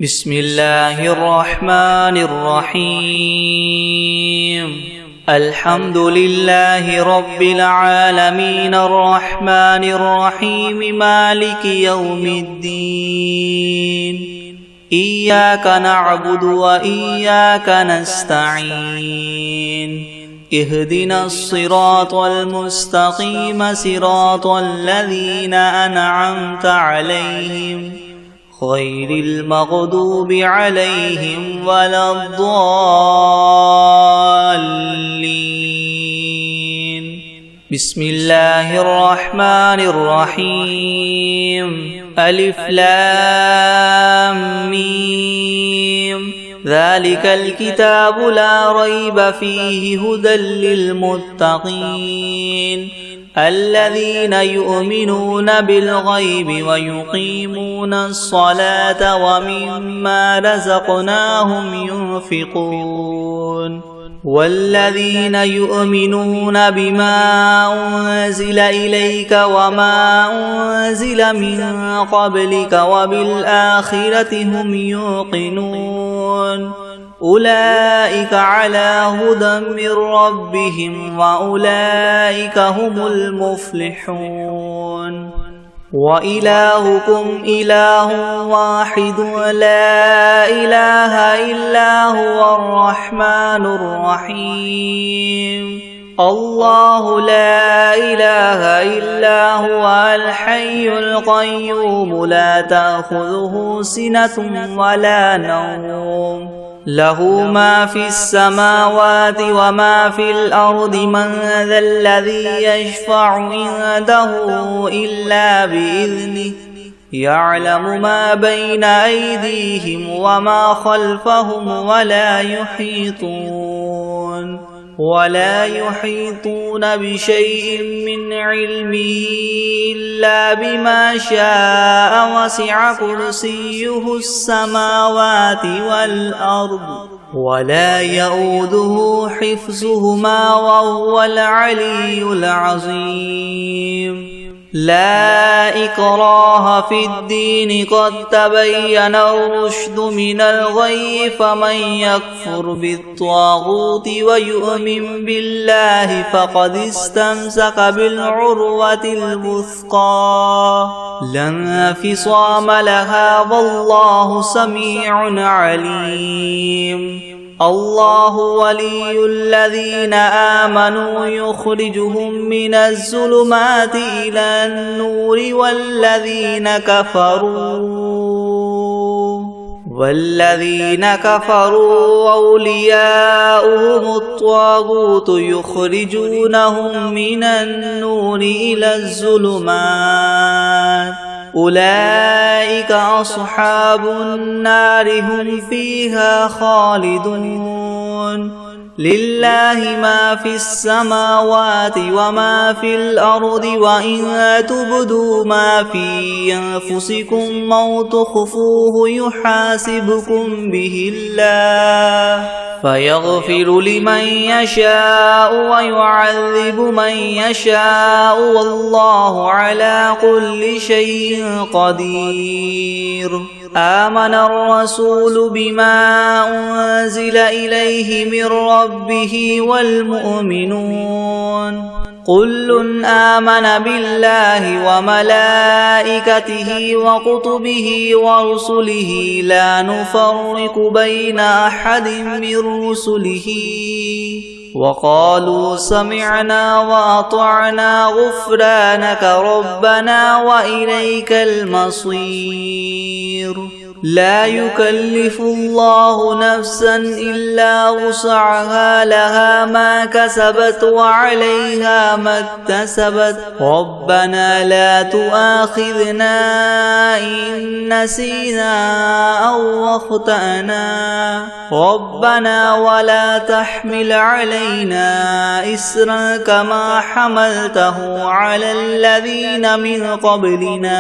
بسم الله الرحمن الرحيم الحمد لله رب العالمين الرحمن الرحيم مالك يوم الدين إياك نعبد وإياك نستعين اهدنا الصراط المستقيم صراط الذين أنعمت عليهم غير المغضوب عليهم ولا الضالين بسم الله الرحمن الرحيم ألف لام ميم ذلك الكتاب لا ريب فيه هدى للمتقين الذين يؤمنون بالغيب ويقيمون الصلاة ومما رزقناهم ينفقون والذين يؤمنون بما أنزل إليك وما أنزل من قبلك وبالآخرة هم يوقنون أولئك على هدى من ربهم وأولئك هم المفلحون وإلهكم إله واحد لا إله إلا هو الرحمن الرحيم الله لا إله إلا هو الحي القيوم لا تأخذه سنة ولا نوم له ما في السماوات وما في الأرض من ذا الذي يشفع عنده إلا بإذنه يعلم ما بين أيديهم وما خلفهم ولا يحيطون بشيء من علمه إلا بما شاء وسع كرسيه السماوات والأرض ولا يؤوده حفظهما وهو العلي العظيم لا إكراه في الدين قد تبين الرشد من الغي فمن يكفر بالطاغوت ويؤمن بالله فقد استمسك بالعروة الوثقى لا انفصام لها والله سميع عليم الله ولي الذين آمنوا يخرجهم من الظلمات إلى النور والذين كفروا أولياؤهم الطاغوت يخرجونهم من النور إلى الظلمات أولئك أصحاب النار هم فيها خالدون لله ما في السماوات وما في الأرض وإن تبدوا ما في أنفسكم أو تخفوه يحاسبكم به الله فيغفر لمن يشاء ويعذب من يشاء والله على كل شيء قدير آمن الرسول بما أنزل إليه من ربه والمؤمنون كل آمن بالله وملائكته وكتبه ورسله لا نفرق بين أحد من رسله وقالوا سمعنا وأطعنا غفرانك ربنا وإليك المصير لا يكلف الله نفسا إلا وسعها لها ما كسبت وعليها ما اكتسبت ربنا لا تؤاخذنا إن نسينا أو أخطأنا ربنا ولا تحمل علينا إسرا كما حملته على الذين من قبلنا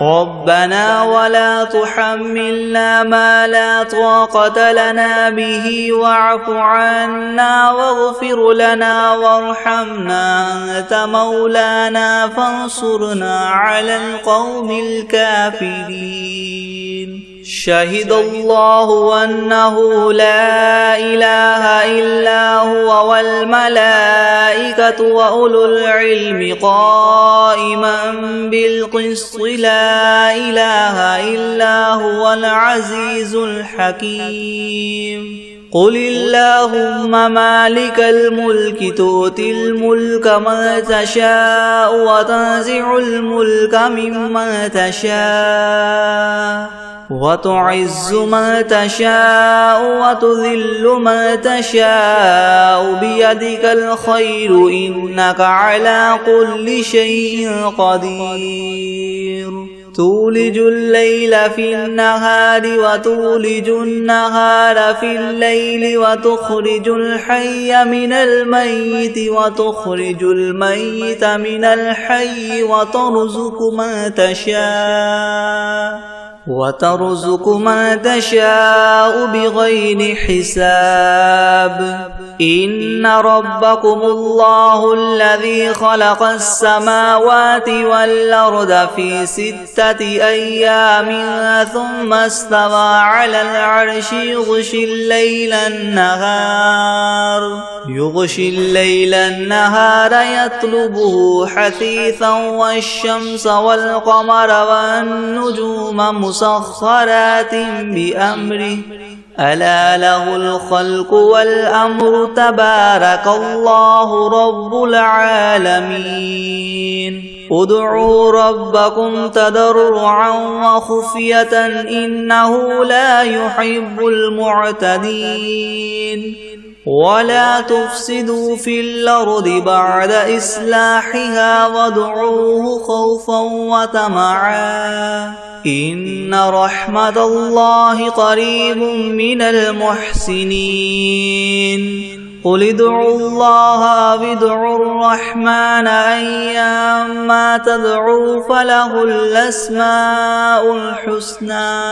ربنا ولا تحملنا ما لا طاقة لنا به واعف عنا واغفر لنا وارحمنا أنت مولانا فانصرنا على القوم الكافرين شهد الله أنه لا إله إلا هو والملائكة وأولو العلم قائما بالقسط لا إله إلا هو العزيز الحكيم قل اللهم مالك الملك تؤتي الملك من تشاء وتنزع الملك ممن تشاء وتعز من تشاء وتذل من تشاء بيدك الخير إنك على كل شيء قدير تولج الليل في النهار وتولج النهار في الليل وتخرج الحي من الميت وتخرج الميت من الحي وترزق من تشاء بغير حساب إن ربكم الله الذي خلق السماوات والأرض في 6 أيام ثم استوى على العرش يغشي الليل النهار يطلبه حثيثا والشمس والقمر والنجوم مسخرات بأمره ألا له الخلق والأمر تبارك الله رب العالمين ادعوا ربكم تضرعا وخفية إنه لا يحب المعتدين ولا تفسدوا في الأرض بعد إصلاحها وادعوه خوفا وطمعا إن رحمة الله قريب من المحسنين قل ادعوا الله وادعوا الرحمن أيما تدعوا فله الأسماء الحسنى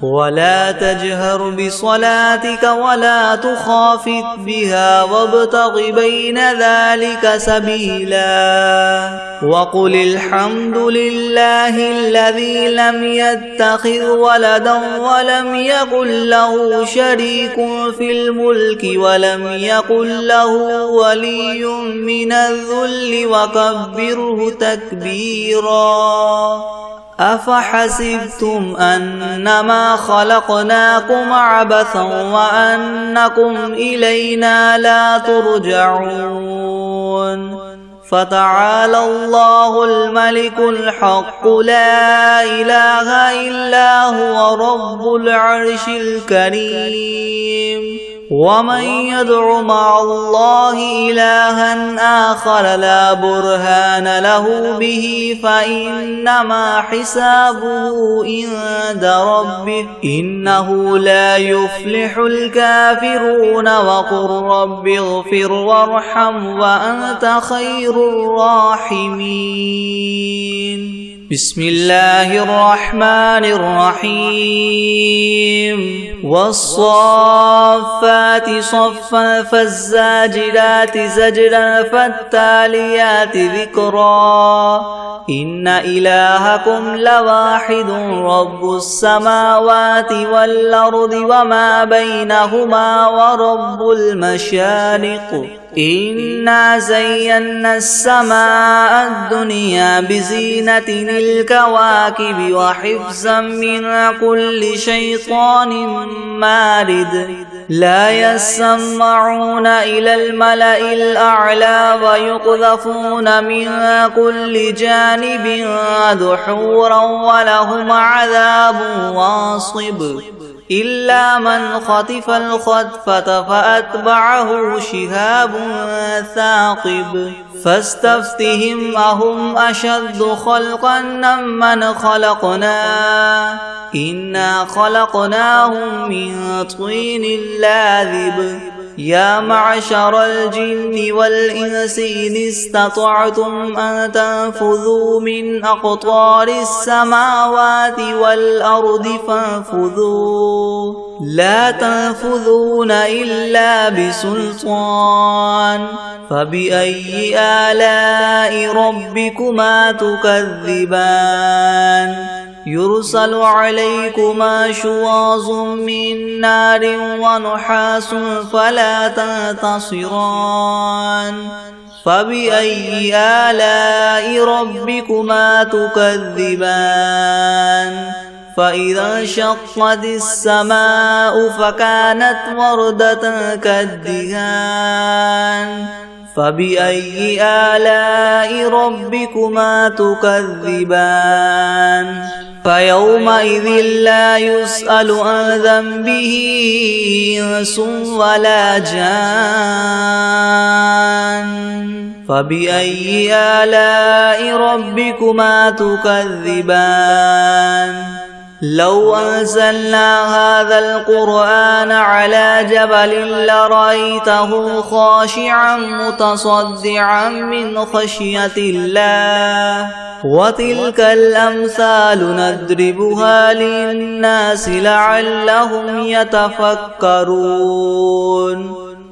ولا تجهر بصلاتك ولا تخافت بها وابتغ بين ذلك سبيلا وقل الحمد لله الذي لم يتخذ ولدا ولم يكن له شريك في الملك ولم يكن له ولي من الذل وكبره تكبيرا أفحسبتم أنما خلقناكم عبثا وأنكم إلينا لا ترجعون فتعالى الله الملك الحق لا إله إلا هو رب العرش الكريم ومن يدع مع الله إلها آخر لا برهان له به فإنما حسابه عند ربه إنه لا يفلح الكافرون وقل رب اغفر وارحم وأنت خير الراحمين بسم الله الرحمن الرحيم والصافات صفا فالزاجرات زجرا فالتاليات ذكرا إن إلهكم لواحد رب السماوات والأرض وما بينهما ورب المشارق إنا زينا السماء الدنيا بزينة الكواكب وحفظا من كل شيطان مارد لا يسمعون إلى الملأ الأعلى ويقذفون من كل جانب دحورا ولهم عذاب واصب إلا من خطف الخطفة فأتبعه شهاب ثاقب فاستفتهم أهم أشد خلقا ممن خلقنا إنا خلقناهم من طين لاذب يا معشر الجن والإنس إن استطعتم أن تنفذوا من أقطار السماوات والأرض فانفذوا لا تنفذون إلا بسلطان فبأي آلاء ربكما تكذبان يرسل عليكما شواظ من نار ونحاس فلا تنتصران فبأي آلاء ربكما تكذبان فإذا انشقت السماء فكانت وردة كالدهان فبأي آلاء ربكما تكذبان فيومئذ لا يسأل عن ذنبه إنس ولا جان فبأي آلاء ربكما تكذبان لو أنزلنا هذا القرآن على جبل لرأيته خاشعا متصدعا من خشية الله وتلك الأمثال نضربها للناس لعلهم يتفكرون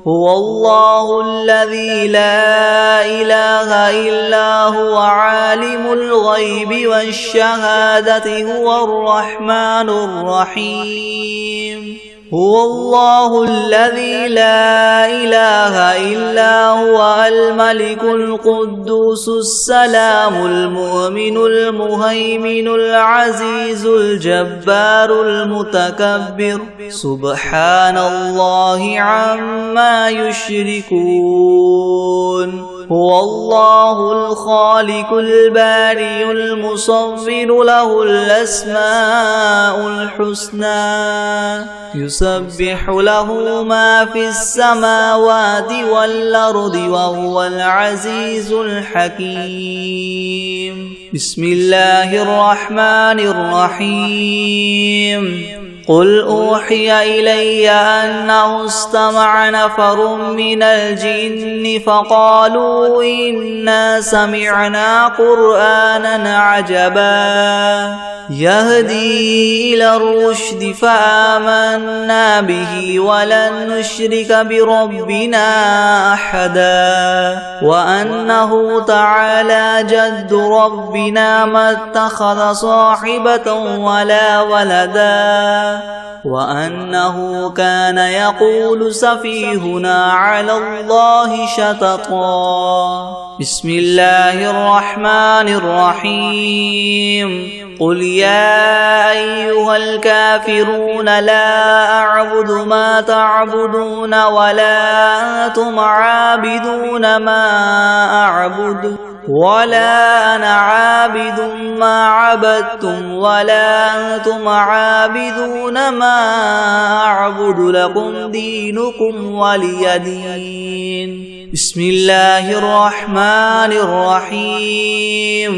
هو الله الذي لا إله إلا هو عالم الغيب والشهادة هو الرحمن الرحيم هو الله الذي لا إله إلا هو الملك القدوس السلام المؤمن المهيمن العزيز الجبار المتكبر سبحان الله عما يشركون هو الله الخالق البارئ المصور له الأسماء الحسنى يسبح له ما في السماوات والأرض وهو العزيز الحكيم بسم الله الرحمن الرحيم قل أوحي إلي أنه استمع نفر من الجن فقالوا إنا سمعنا قرآنا عجبا يهدي إلى الرشد فآمنا به ولن نشرك بربنا أحدا وأنه تعالى جد ربنا ما اتخذ صاحبة ولا ولدا وأنه كان يقول سفيهنا على الله شططا بسم الله الرحمن الرحيم قل يا أيها الكافرون لا أعبد ما تعبدون ولا أنتم عابدون ما أعبد ولا أنا عابد ما عبدتم ولا أنتم عابدون ما أعبد لكم دينكم ولي دين بسم الله الرحمن الرحيم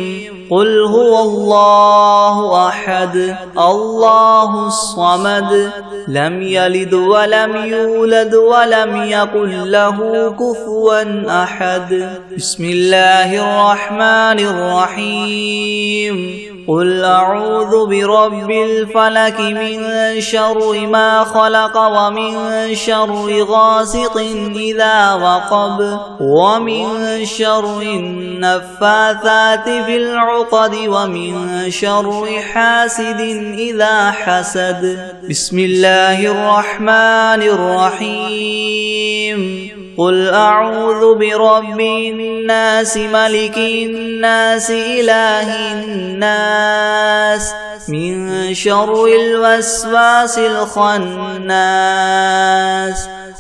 قل هو الله أحد الله الصمد لم يلد ولم يولد ولم يكن له كفوا أحد بسم الله الرحمن الرحيم قل أعوذ برب الفلك من شر ما خلق ومن شر غاسق إذا وقب ومن شر النفاثات في العقد ومن شر حاسد إذا حسد بسم الله الرحمن الرحيم قل أعوذ برب الناس ملك الناس إله الناس من شر الوسواس الخناس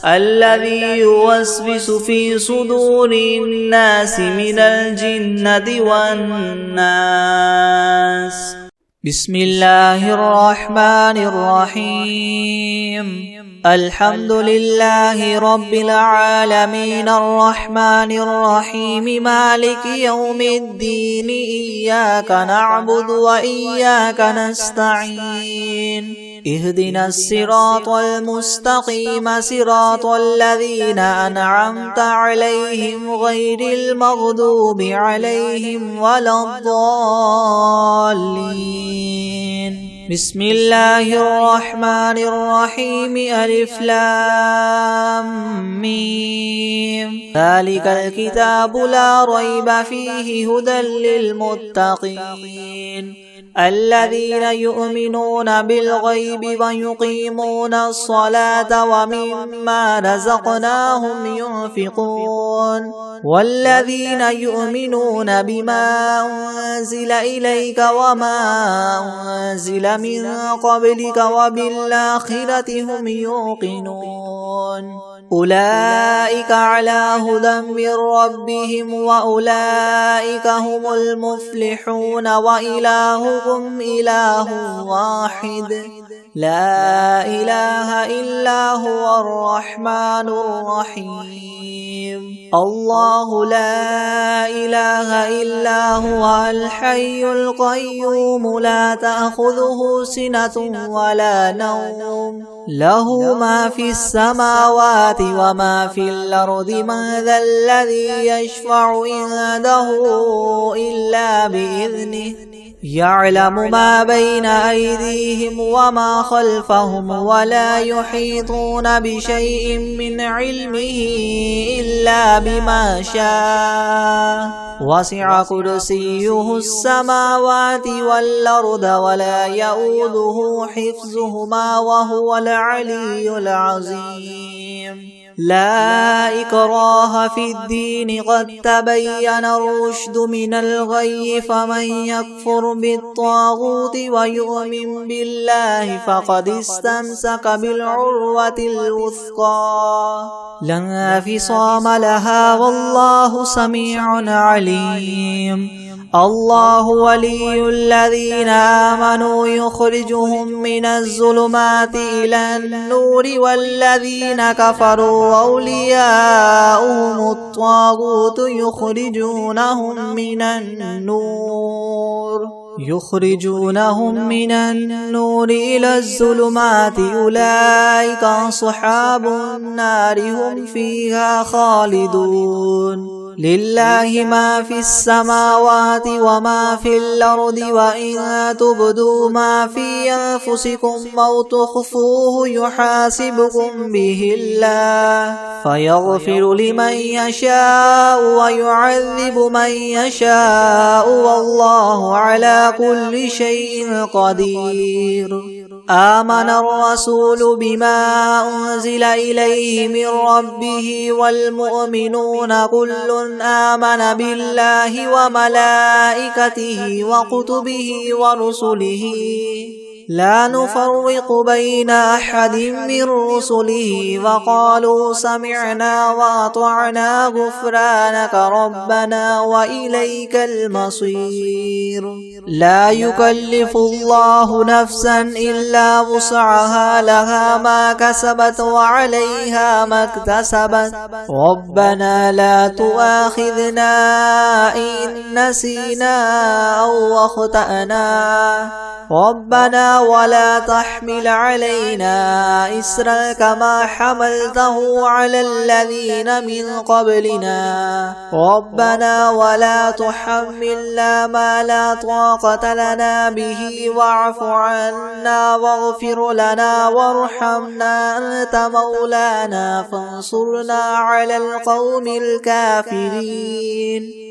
الذي يوسوس في صدور الناس من الجنة والناس بسم الله الرحمن الرحيم الحمد لله رب العالمين الرحمن الرحيم مالك يوم الدين إياك نعبد وإياك نستعين اهدنا الصراط المستقيم صراط الذين أنعمت عليهم غير المغضوب عليهم ولا الضالين بسم الله الرحمن الرحيم ألف لام ميم ذلك الكتاب لا ريب فيه هدى للمتقين الذين يؤمنون بالغيب ويقيمون الصلاة ومما رزقناهم ينفقون والذين يؤمنون بما أنزل إليك وما أنزل من قبلك وبالآخرة هم يوقنون أولئك على هدى من ربهم وأولئك هم المفلحون وإلهكم إله واحد لا إله إلا هو الرحمن الرحيم الله لا إله إلا هو الحي القيوم لا تأخذه سنة ولا نوم له ما في السماوات وما في الأرض من ذا الذي يشفع عنده إلا بإذنه يعلم ما بين أيديهم وما خلفهم ولا يحيطون بشيء من علمه إلا بما شاء وسع كرسيه السماوات والأرض ولا يؤوده حفظهما وهو العلي العظيم لا إكراه في الدين قد تبين الرشد من الغي فمن يكفر بالطاغوت ويؤمن بالله فقد استمسك بالعروة الوثقى لا انفصام لها والله سميع عليم الله ولي الذين آمنوا يخرجهم من الظلمات إلى النور والذين كفروا أولياؤهم الطاغوت يخرجونهم من النور إلى الظلمات أولئك أصحاب النار هم فيها خالدون لله ما في السماوات وما في الأرض وإن تبدوا ما في أنفسكم أو تخفوه يحاسبكم به الله فيغفر لمن يشاء ويعذب من يشاء والله على كل شيء قدير آمن الرسول بما أنزل إليه من ربه والمؤمنون كل آمن بالله وملائكته وكتبه ورسله لا نفرق بين أحد من رسله وقالوا سمعنا وأطعنا غفرانك ربنا وإليك المصير لا يكلف الله نفسا إلا وسعها لها ما كسبت وعليها ما اكتسبت ربنا لا تؤاخذنا إن نسينا أو أخطأنا ربنا ولا تحمل علينا إسرا كما حملته على الذين من قبلنا ربنا ولا تحملنا ما لا طاقة لنا به واعف عنا واغفر لنا وارحمنا أنت مولانا فانصرنا على القوم الكافرين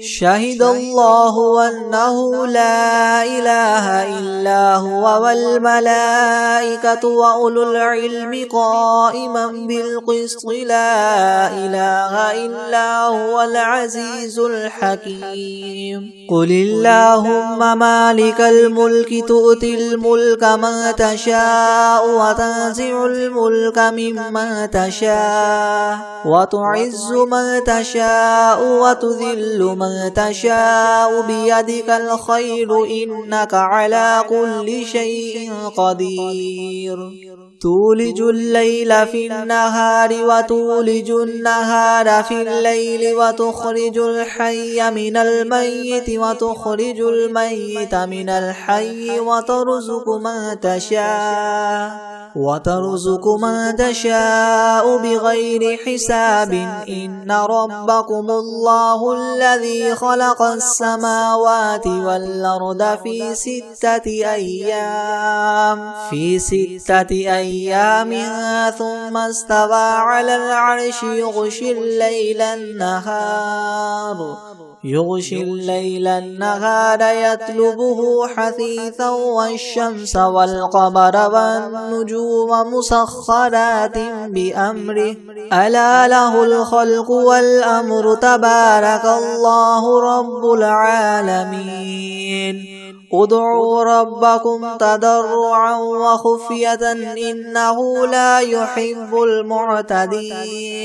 شهد الله أنه لا إله إلا هو والملائكة وأولو العلم قائما بالقسط لا إله إلا هو العزيز الحكيم قل اللهم مالك الملك تؤتي الملك من تشاء وتنزع الملك ممن تشاء وتعز من تشاء وتذل من تشاء بيدك الخير إنك على كل شيء قدير تولج الليل في النهار وتولج النهار في الليل وتخرج الحي من الميت وتخرج الميت من الحي وترزق من تشاء بغير حساب إن ربكم الله الذي خلق السماوات والأرض في ستة أيام ثم استوى على العرش يغشي الليل النهار يغشي الليل النهار يطلبه حثيثا والشمس والقمر والنجوم مسخرات بأمره ألا له الخلق والأمر تبارك الله رب العالمين ادعوا ربكم تضرعا وخفية إنه لا يحب المعتدين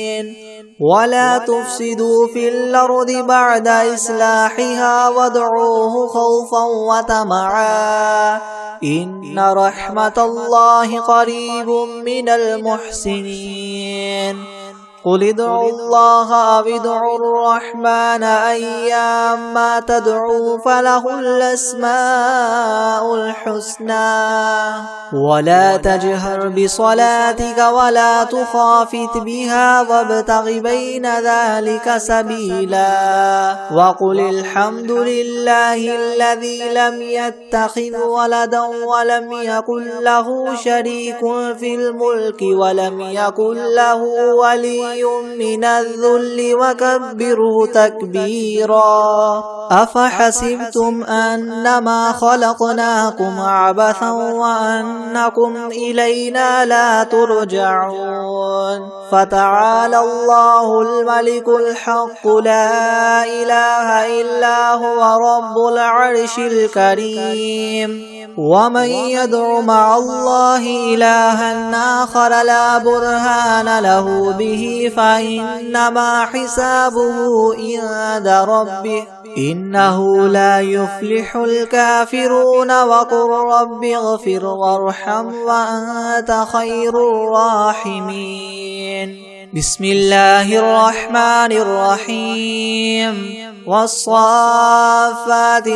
ولا تفسدوا في الأرض بعد إصلاحها وادعوه خوفا وطمعا إن رحمة الله قريب من المحسنين قل ادعوا الله أو ادعوا الرحمن أيما تدعوا فله الأسماء الحسنى ولا تجهر بصلاتك ولا تخافت بها وابتغ بين ذلك سبيلا وقل الحمد لله الذي لم يتخذ ولدا ولم يكن له شريك في الملك ولم يكن له ولي من الذل وكبره تكبيرا أفحسبتم أنما خلقناكم عبثا وأنكم إلينا لا ترجعون فتعالى الله الملك الحق لا إله إلا هو رب العرش الكريم ومن يدع مع الله إلها آخر لا برهان له به فإنما حسابه عند ربه إنه لا يفلح الكافرون وقل رب اغفر وارحم وأنت خير الراحمين بسم الله الرحمن الرحيم والصافات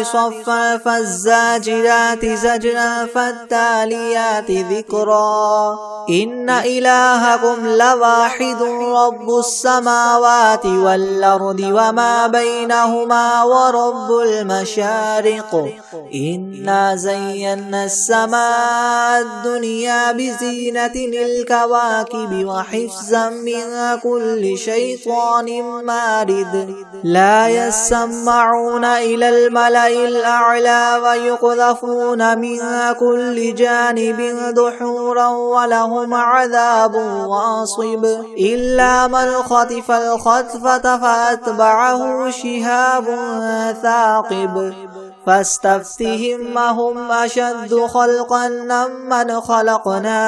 صفا فالزاجرات زجرا فالتاليات ذكرا إن إلهكم لواحد رب السماوات والأرض وما بينهما ورب المشارق إنا زينا السماء الدنيا بزينة الكواكب وحفظا من كل شيطان مارد لا يسمعون إلى الملأ الأعلى ويقذفون من كل جانب دحورا ولهم عذاب واصب إلا من خطف الخطفة فأتبعه شهاب ثاقب فاستفتهم أهم أشد خلقا ممن خلقنا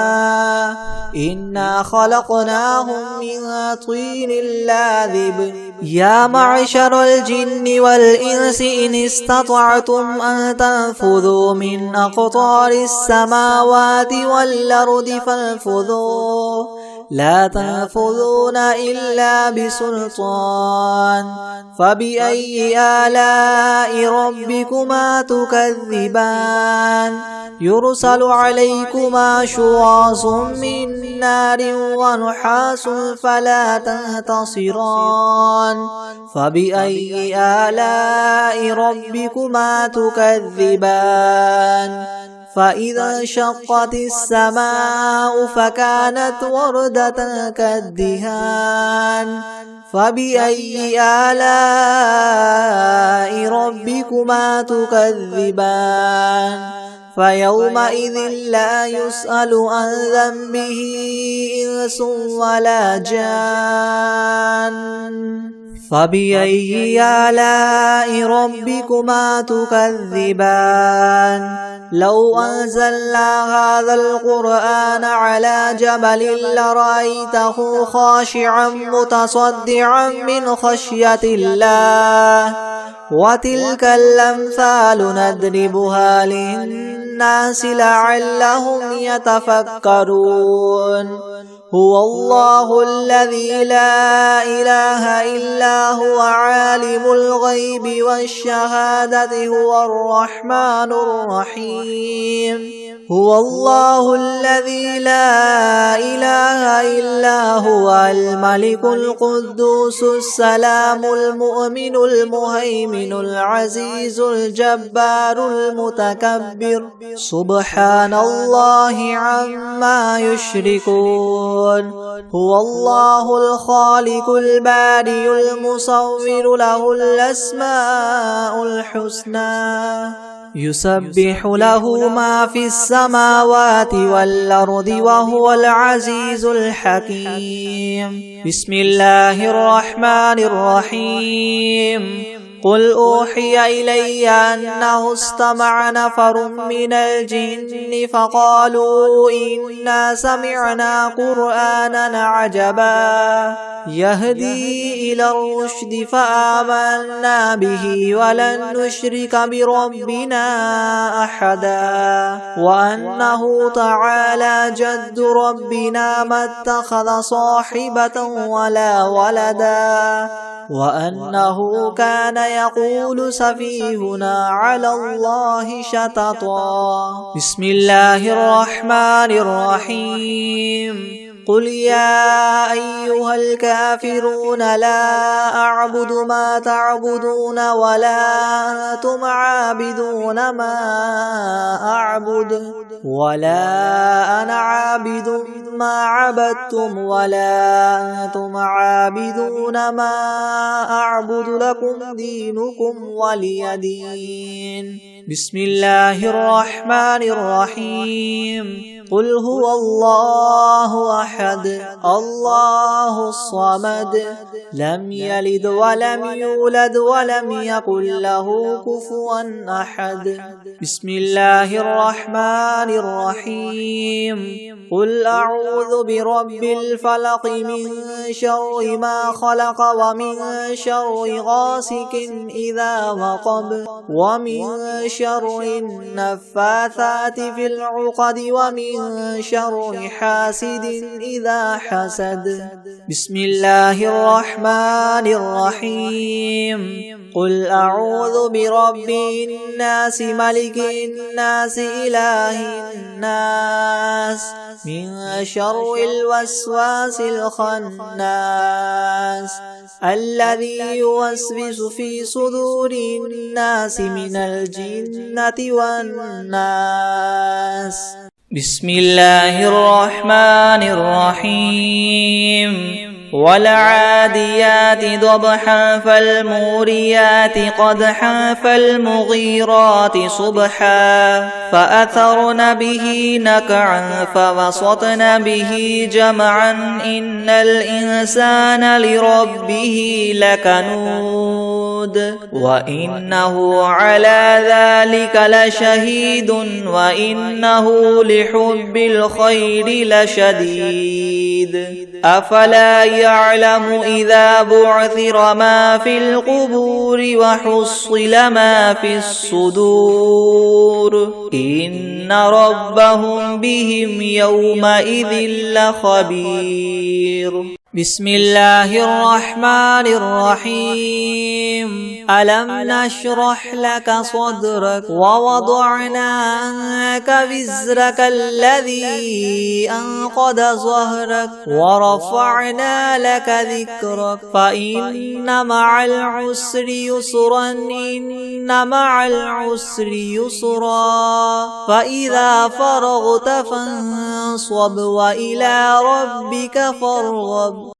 إنا خلقناهم من طين لاذب يا معشر الجن والإنس إن استطعتم أن تنفذوا من أقطار السماوات والأرض فانفذوا لا تنفذون إلا بسلطان فبأي آلاء ربكما تكذبان يرسل عليكما شواظ من نار ونحاس فلا تنتصران فبأي آلاء ربكما تكذبان فإذا انشقت السماء فكانت وردة كالدهان فبأي آلاء ربكما تكذبان فيومئذ لا يسأل عن ذنبه إنس ولا جان فبأي آلاء ربكما تكذبان لو أنزلنا هذا القرآن على جبل لرأيته خاشعا متصدعا من خشية الله وتلك الأمثال نضربها للناس لعلهم يتفكرون هو الله الذي لا إله إلا هو عالم الغيب والشهادة هو الرحمن الرحيم هو الله الذي لا إله إلا هو الملك القدوس السلام المؤمن المهيمن العزيز الجبار المتكبر سبحان الله عما يشركون هو الله الخالق البارئ المصور له الأسماء الحسنى يسبح له ما في السماوات والأرض وهو العزيز الحكيم بسم الله الرحمن الرحيم قل أوحي إلي أنه استمع نفر من الجن فقالوا إنا سمعنا قرآنا عجبا يهدي إلى الرشد فآمنا به ولن نشرك بربنا أحدا وأنه تعالى جد ربنا ما اتخذ صاحبة ولا ولدا وأنه كان يقول سفيهنا على الله شططا بسم الله الرحمن الرحيم قل يا أيها الكافرون لا أعبد ما تعبدون ولا أنتم عابدون ما أعبد ولا أنا عابد ما عبدتم ولا أنتم عابدون ما أعبد لكم دينكم ولي دين بسم الله الرحمن الرحيم قل هو الله أحد الله الصمد لم يلد ولم يولد ولم يكن له كفوا أحد بسم الله الرحمن الرحيم قل أعوذ برب الفلق من شر ما خلق ومن شر غاسق إذا وقب ومن شر النفاثات في العقد ومن شر حاسد إذا حسد بسم الله الرحمن الرحيم قل أعوذ برب الناس ملك الناس إله الناس من شر الوسواس الخناس الذي يوسوس في صدور الناس من الجنة والناس بسم الله الرحمن الرحيم والعاديات ضبحا فالموريات قدحا فالمغيرات صبحا فأثرن به نقعا فوسطن به جمعا إن الإنسان لربه لكنود وإنه على ذلك لشهيد وإنه لحب الخير لشديد أفلا يعلم إذا بعثر ما في القبور وحصل ما في الصدور إن ربهم بهم يومئذ لخبير بسم الله الرحمن الرحيم ألم نشرح لك صدرك ووضعنا عنك وزرك الذي أنقض ظهرك ورفعنا لك ذكرك فإن مع العسر يسرا إن مع العسر يسرا فإذا فرغت فانصب وإلى ربك فارغب